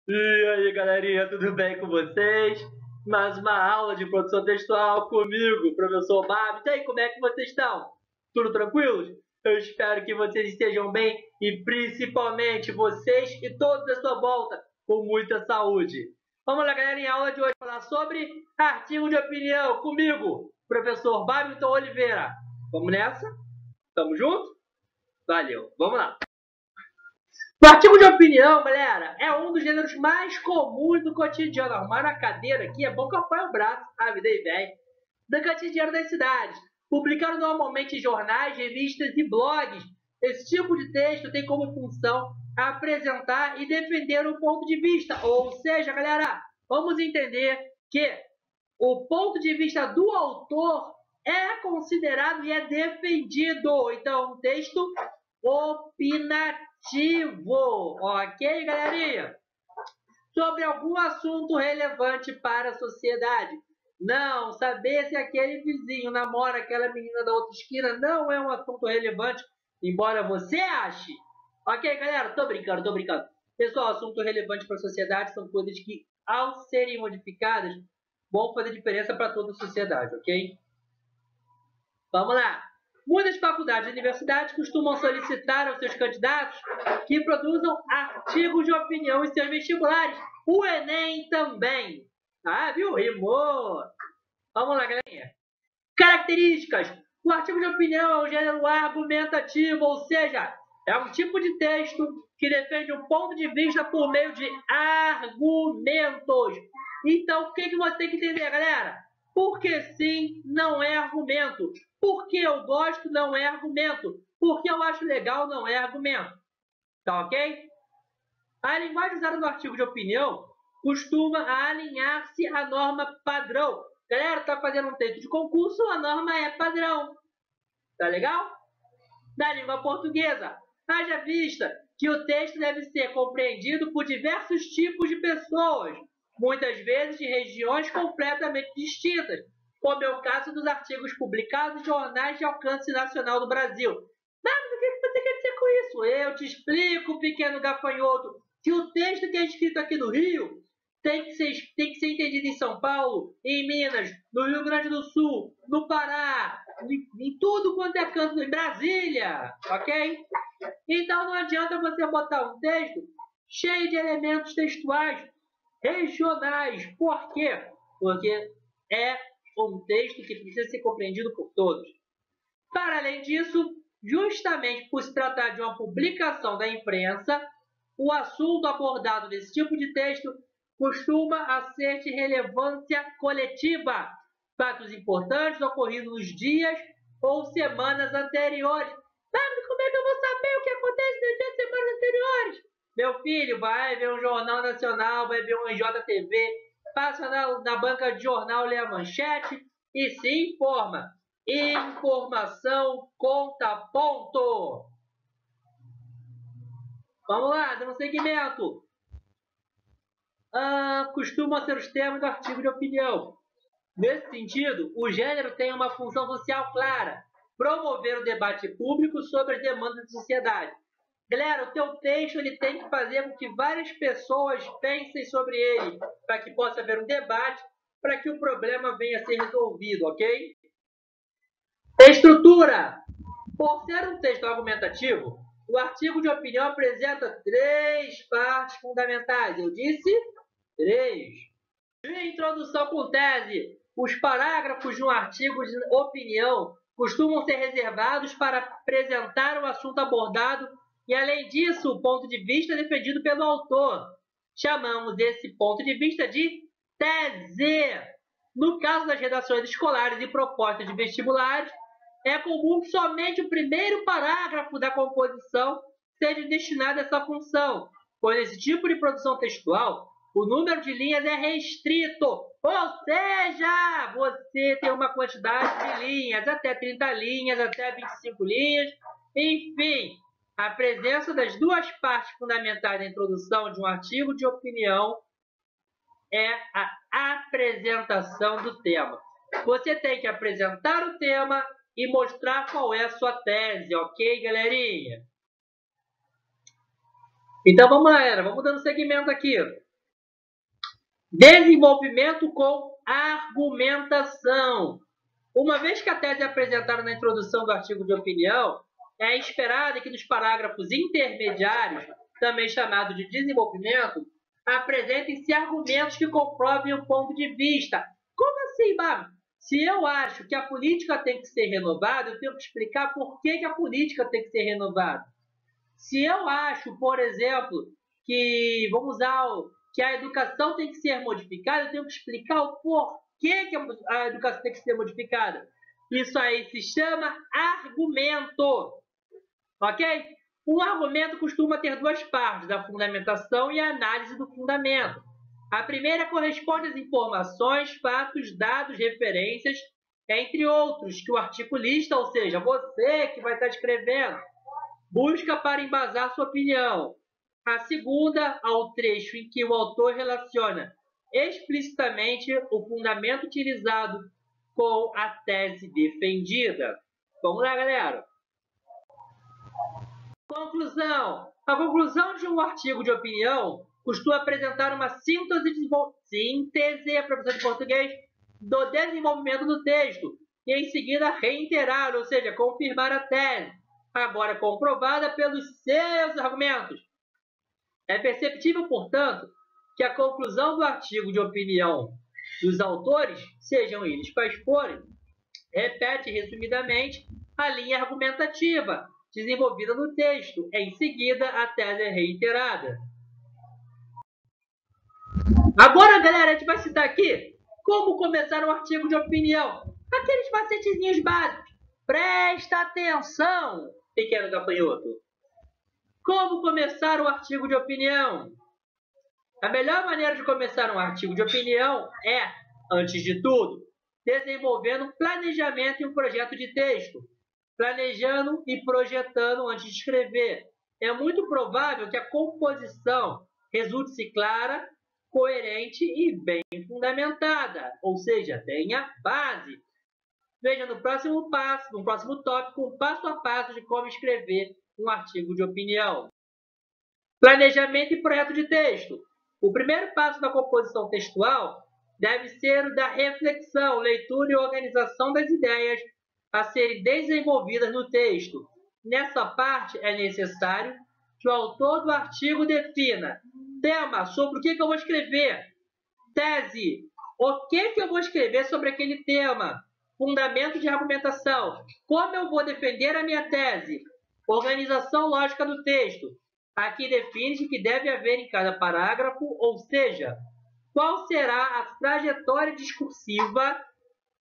E aí, galerinha, tudo bem com vocês? Mais uma aula de produção textual comigo, professor Babs. E aí, como é que vocês estão? Tudo tranquilos? Eu espero que vocês estejam bem e principalmente vocês e todos à sua volta com muita saúde. Vamos lá, galerinha, a aula de hoje falar sobre artigo de opinião comigo, professor Babington Oliveira. Vamos nessa? Tamo junto? Valeu, vamos lá. O artigo de opinião, galera, é um dos gêneros mais comuns do cotidiano. Arrumar a cadeira aqui é bom que apoia o braço, a vida e bem, do cotidiano das cidades. Publicado normalmente em jornais, revistas e blogs, esse tipo de texto tem como função apresentar e defender um ponto de vista. Ou seja, galera, vamos entender que o ponto de vista do autor é considerado e é defendido. Então, um texto opinativo, ok, galerinha? Sobre algum assunto relevante para a sociedade. Não, saber se aquele vizinho namora aquela menina da outra esquina não é um assunto relevante, embora você ache. Ok, galera? Tô brincando, tô brincando. Pessoal, assunto relevante para a sociedade são coisas que, ao serem modificadas, vão fazer diferença para toda a sociedade, ok? Vamos lá. Muitas faculdades e universidades costumam solicitar aos seus candidatos que produzam artigos de opinião em seus vestibulares. O Enem também. Ah, viu? Rimou. Vamos lá, galerinha. Características. O artigo de opinião é um gênero argumentativo, ou seja, é um tipo de texto que defende um ponto de vista por meio de argumentos. Então, o que você tem que entender, galera? Porque sim não é argumento. Porque eu gosto não é argumento. Porque eu acho legal não é argumento. Tá ok? A linguagem usada no artigo de opinião costuma alinhar-se à norma padrão. Galera, tá fazendo um texto de concurso, a norma é padrão. Tá legal? Da língua portuguesa. Haja vista que o texto deve ser compreendido por diversos tipos de pessoas, muitas vezes de regiões completamente distintas, como é o caso dos artigos publicados em jornais de alcance nacional do Brasil. Mas o que você quer dizer com isso? Eu te explico, pequeno gafanhoto, que o texto que é escrito aqui no Rio tem que ser entendido em São Paulo, em Minas, no Rio Grande do Sul, no Pará, em tudo quanto é canto, em Brasília, ok? Então não adianta você botar um texto cheio de elementos textuais regionais. Por quê? Porque é um texto que precisa ser compreendido por todos. Para além disso, justamente por se tratar de uma publicação da imprensa, o assunto abordado nesse tipo de texto costuma ser de relevância coletiva, fatos importantes ocorridos nos dias ou semanas anteriores. Mas como é que eu vou saber o que acontece nos dias e semanas anteriores? Meu filho, vai ver um jornal nacional, vai ver um JTV, passa na banca de jornal, lê a manchete e se informa. Informação conta ponto. Vamos lá, dando seguimento. Costumam ser os termos do artigo de opinião. Nesse sentido, o gênero tem uma função social clara: promover o debate público sobre as demandas da sociedade. Galera, o teu texto ele tem que fazer com que várias pessoas pensem sobre ele, para que possa haver um debate, para que o problema venha a ser resolvido, ok? Estrutura. Por ser um texto argumentativo, o artigo de opinião apresenta três partes fundamentais. Eu disse três. Introdução com tese. Os parágrafos de um artigo de opinião costumam ser reservados para apresentar o assunto abordado e, além disso, o ponto de vista defendido pelo autor. Chamamos esse ponto de vista de tese. No caso das redações escolares e propostas de vestibulares, é comum que somente o primeiro parágrafo da composição seja destinado a essa função, pois nesse tipo de produção textual, o número de linhas é restrito, ou seja, você tem uma quantidade de linhas, até 30 linhas, até 25 linhas, enfim, a presença das duas partes fundamentais da introdução de um artigo de opinião é a apresentação do tema. Você tem que apresentar o tema e mostrar qual é a sua tese, ok, galerinha? Então vamos lá, galera, vamos dando seguimento aqui. Desenvolvimento com argumentação. Uma vez que a tese é apresentada na introdução do artigo de opinião, é esperado que nos parágrafos intermediários, também chamado de desenvolvimento, apresentem-se argumentos que comprovem o ponto de vista. Como assim, Bárbara? Se eu acho que a política tem que ser renovada, eu tenho que explicar por que a política tem que ser renovada. Se eu acho, por exemplo, que, vamos usar, que a educação tem que ser modificada, eu tenho que explicar o porquê que a educação tem que ser modificada. Isso aí se chama argumento. Ok? Um argumento costuma ter duas partes, a fundamentação e a análise do fundamento. A primeira corresponde às informações, fatos, dados, referências, entre outros, que o articulista, ou seja, você que vai estar escrevendo, busca para embasar sua opinião. A segunda, ao trecho em que o autor relaciona explicitamente o fundamento utilizado com a tese defendida. Vamos lá, galera. Conclusão. A conclusão de um artigo de opinião costuma apresentar uma síntese, professor de português, do desenvolvimento do texto e em seguida reiterar, ou seja, confirmar a tese, agora comprovada pelos seus argumentos. É perceptível, portanto, que a conclusão do artigo de opinião dos autores, sejam eles quais forem, repete resumidamente a linha argumentativa desenvolvida no texto. Em seguida, a tese é reiterada. Agora, galera, a gente vai citar aqui como começar um artigo de opinião. Aqueles macetezinhos básicos. Presta atenção, pequeno gafanhoto. Como começar um artigo de opinião? A melhor maneira de começar um artigo de opinião é, antes de tudo, desenvolvendo um planejamento e um projeto de texto. Planejando e projetando antes de escrever. É muito provável que a composição resulte-se clara, coerente e bem fundamentada, ou seja, tenha base. Veja no próximo passo, no próximo tópico, um passo a passo de como escrever um artigo de opinião. Planejamento e projeto de texto. O primeiro passo da composição textual deve ser o da reflexão, leitura e organização das ideias a serem desenvolvidas no texto. Nessa parte, é necessário que o autor do artigo defina tema, sobre o que eu vou escrever, tese, o que eu vou escrever sobre aquele tema, fundamento de argumentação, como eu vou defender a minha tese, organização lógica do texto. Aqui define-se que deve haver em cada parágrafo, ou seja, qual será a trajetória discursiva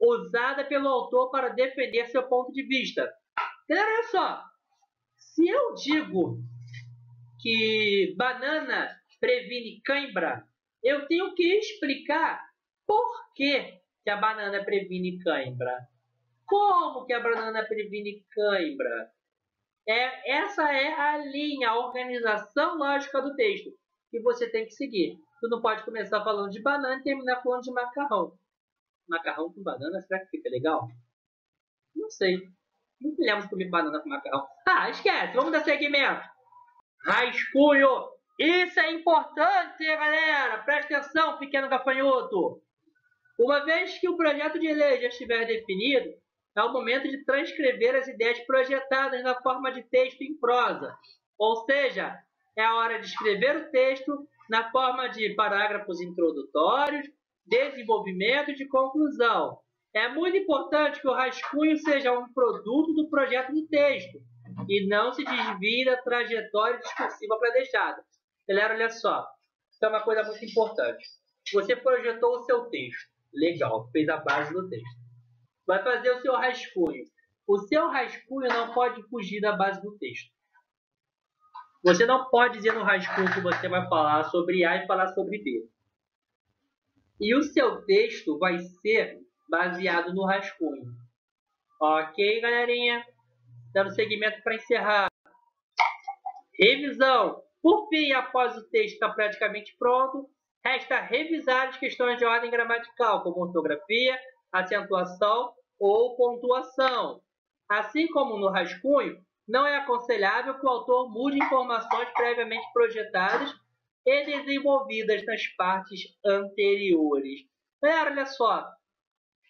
usada pelo autor para defender seu ponto de vista. Galera, olha só. Se eu digo que banana previne cãibra, eu tenho que explicar por que a banana previne cãibra. Como que a banana previne cãibra? Essa é a linha, a organização lógica do texto que você tem que seguir. Tu não pode começar falando de banana e terminar falando de macarrão. Macarrão com banana, será que fica legal? Não sei. Não me lembro de comer banana com macarrão. Ah, esquece. Vamos dar seguimento. Rascunho. Isso é importante, galera. Presta atenção, pequeno gafanhoto. Uma vez que o projeto de lei já estiver definido, é o momento de transcrever as ideias projetadas na forma de texto em prosa. Ou seja, é a hora de escrever o texto na forma de parágrafos introdutórios, desenvolvimento e de conclusão. É muito importante que o rascunho seja um produto do projeto do texto e não se desvie da trajetória discursiva predestinada. Galera, olha só, isso é uma coisa muito importante. Você projetou o seu texto, legal, fez a base do texto. Vai fazer o seu rascunho. O seu rascunho não pode fugir da base do texto. Você não pode dizer no rascunho que você vai falar sobre A e falar sobre B. E o seu texto vai ser baseado no rascunho. Ok, galerinha? Dando seguimento para encerrar. Revisão. Por fim, após o texto estar praticamente pronto, resta revisar as questões de ordem gramatical, como ortografia, acentuação ou pontuação. Assim como no rascunho, não é aconselhável que o autor mude informações previamente projetadas e desenvolvidas nas partes anteriores. Galera, olha só.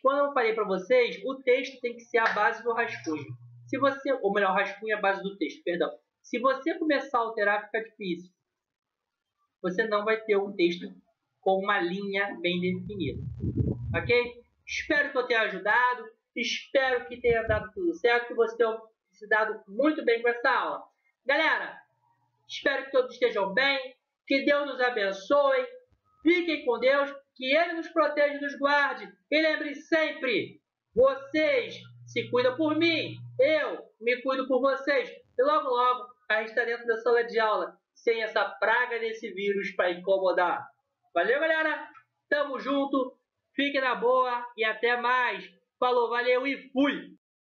Quando eu falei para vocês, o texto tem que ser a base do rascunho. Se você, ou melhor, o rascunho é a base do texto, perdão. Se você começar a alterar, fica difícil. Você não vai ter um texto com uma linha bem definida. Ok? Espero que eu tenha ajudado. Espero que tenha dado tudo certo. Que você tenha se dado muito bem com essa aula. Galera, espero que todos estejam bem. Que Deus nos abençoe. Fiquem com Deus. Que Ele nos proteja e nos guarde. E lembre sempre, vocês se cuidam por mim. Eu me cuido por vocês. E logo, logo, a gente está dentro da sala de aula. Sem essa praga desse vírus para incomodar. Valeu, galera. Tamo junto. Fique na boa e até mais. Falou, valeu e fui!